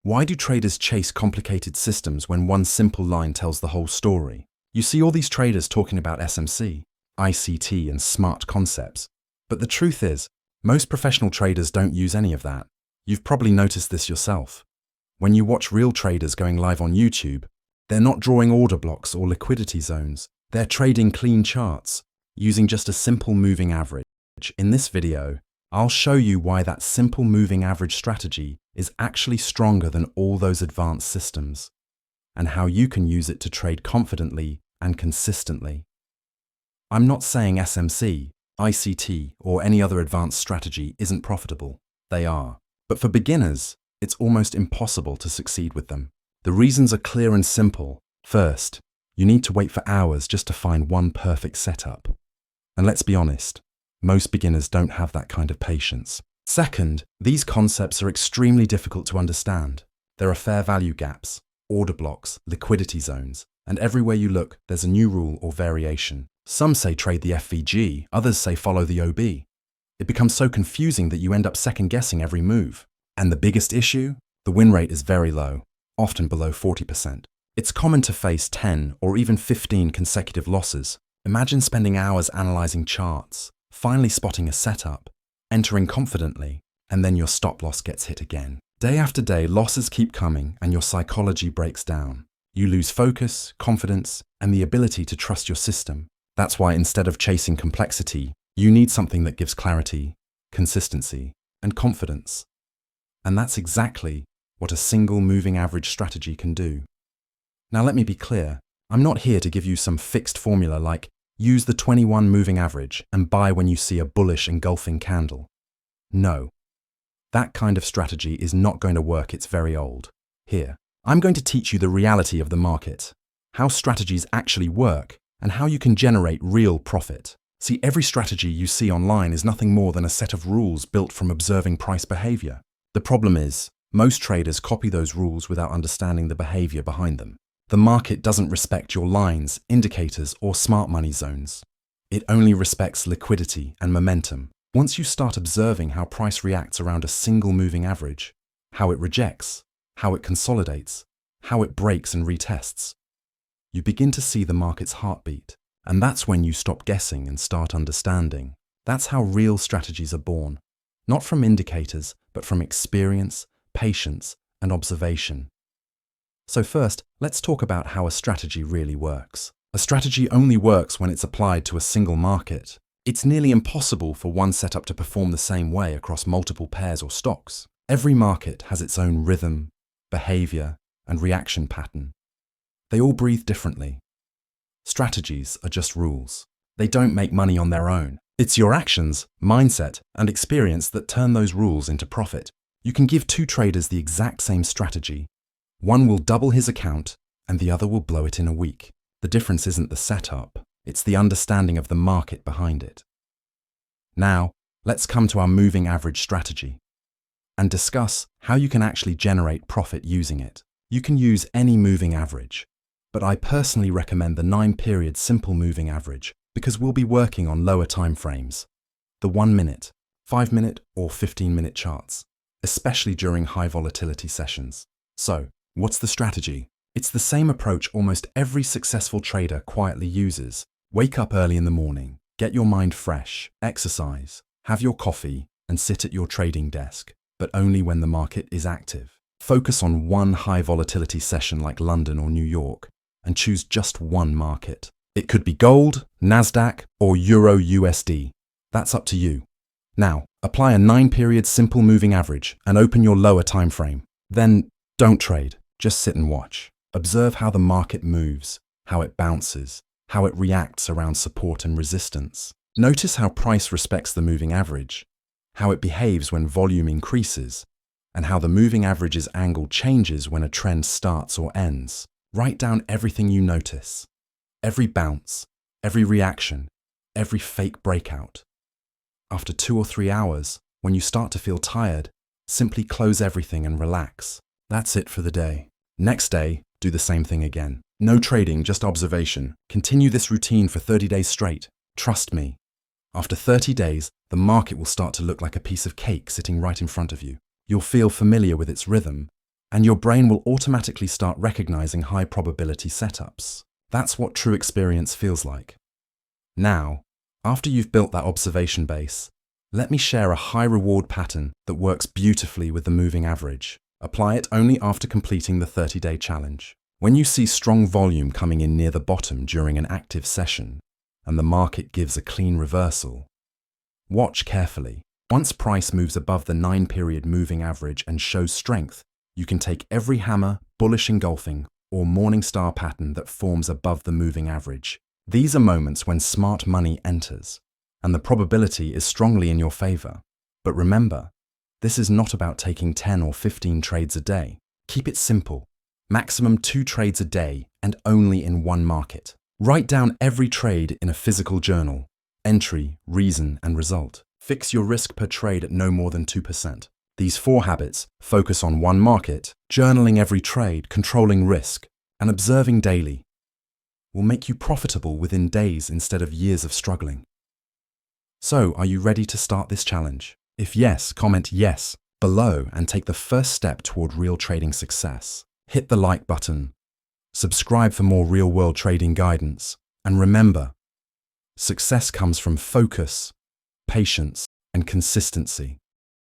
Why do traders chase complicated systems when one simple line tells the whole story? You see all these traders talking about SMC, ICT, and smart concepts. But the truth is, most professional traders don't use any of that. You've probably noticed this yourself. When you watch real traders going live on YouTube, they're not drawing order blocks or liquidity zones. They're trading clean charts, using just a simple moving average. In this video, I'll show you why that simple moving average strategy is actually stronger than all those advanced systems, and how you can use it to trade confidently and consistently. I'm not saying SMC, ICT, or any other advanced strategy isn't profitable. They are. But for beginners, it's almost impossible to succeed with them. The reasons are clear and simple. First, you need to wait for hours just to find one perfect setup. And let's be honest, most beginners don't have that kind of patience. Second, these concepts are extremely difficult to understand. There are fair value gaps, order blocks, liquidity zones, and everywhere you look, there's a new rule or variation. Some say trade the FVG, others say follow the OB. It becomes so confusing that you end up second-guessing every move. And the biggest issue? The win rate is very low, often below 40%. It's common to face 10 or even 15 consecutive losses. Imagine spending hours analyzing charts, finally spotting a setup, entering confidently, and then your stop loss gets hit again. Day after day, losses keep coming and your psychology breaks down. You lose focus, confidence, and the ability to trust your system. That's why instead of chasing complexity, you need something that gives clarity, consistency, and confidence. And that's exactly what a single moving average strategy can do. Now let me be clear, I'm not here to give you some fixed formula like use the 21 moving average and buy when you see a bullish engulfing candle. No, that kind of strategy is not going to work, it's very old. Here, I'm going to teach you the reality of the market, how strategies actually work, and how you can generate real profit. See, every strategy you see online is nothing more than a set of rules built from observing price behavior. The problem is, most traders copy those rules without understanding the behavior behind them. The market doesn't respect your lines, indicators, or smart money zones. It only respects liquidity and momentum. Once you start observing how price reacts around a single moving average, how it rejects, how it consolidates, how it breaks and retests, you begin to see the market's heartbeat. And that's when you stop guessing and start understanding. That's how real strategies are born. Not from indicators, but from experience, patience, and observation. So first, let's talk about how a strategy really works. A strategy only works when it's applied to a single market. It's nearly impossible for one setup to perform the same way across multiple pairs or stocks. Every market has its own rhythm, behavior, and reaction pattern. They all breathe differently. Strategies are just rules. They don't make money on their own. It's your actions, mindset, and experience that turn those rules into profit. You can give two traders the exact same strategy. One will double his account, and the other will blow it in a week. The difference isn't the setup, it's the understanding of the market behind it. Now, let's come to our moving average strategy and discuss how you can actually generate profit using it. You can use any moving average, but I personally recommend the 9-period simple moving average because we'll be working on lower time frames, the 1 minute, 5 minute, or 15-minute charts, especially during high volatility sessions. So, what's the strategy? It's the same approach almost every successful trader quietly uses. Wake up early in the morning, get your mind fresh, exercise, have your coffee, and sit at your trading desk, but only when the market is active. Focus on one high volatility session like London or New York, and choose just one market. It could be gold, Nasdaq, or Euro USD. That's up to you. Now, apply a 9-period simple moving average and open your lower time frame. Then, don't trade, just sit and watch. Observe how the market moves, how it bounces, how it reacts around support and resistance. Notice how price respects the moving average, how it behaves when volume increases, and how the moving average's angle changes when a trend starts or ends. Write down everything you notice, every bounce, every reaction, every fake breakout. After 2 or 3 hours, when you start to feel tired, simply close everything and relax. That's it for the day. Next day, do the same thing again. No trading, just observation. Continue this routine for 30 days straight. Trust me. After 30 days, the market will start to look like a piece of cake sitting right in front of you. You'll feel familiar with its rhythm, and your brain will automatically start recognizing high probability setups. That's what true experience feels like. Now, after you've built that observation base, let me share a high reward pattern that works beautifully with the moving average. Apply it only after completing the 30-day challenge. When you see strong volume coming in near the bottom during an active session, and the market gives a clean reversal, watch carefully. Once price moves above the 9-period moving average and shows strength, you can take every hammer, bullish engulfing, or morning star pattern that forms above the moving average. These are moments when smart money enters, and the probability is strongly in your favor. But remember, this is not about taking 10 or 15 trades a day. Keep it simple. Maximum 2 trades a day and only in one market. Write down every trade in a physical journal. Entry, reason, and result. Fix your risk per trade at no more than 2%. These 4 habits focus on one market, journaling every trade, controlling risk, and observing daily will make you profitable within days instead of years of struggling. So, are you ready to start this challenge? If yes, comment yes below and take the first step toward real trading success. Hit the like button, subscribe for more real-world trading guidance, and remember, success comes from focus, patience, and consistency.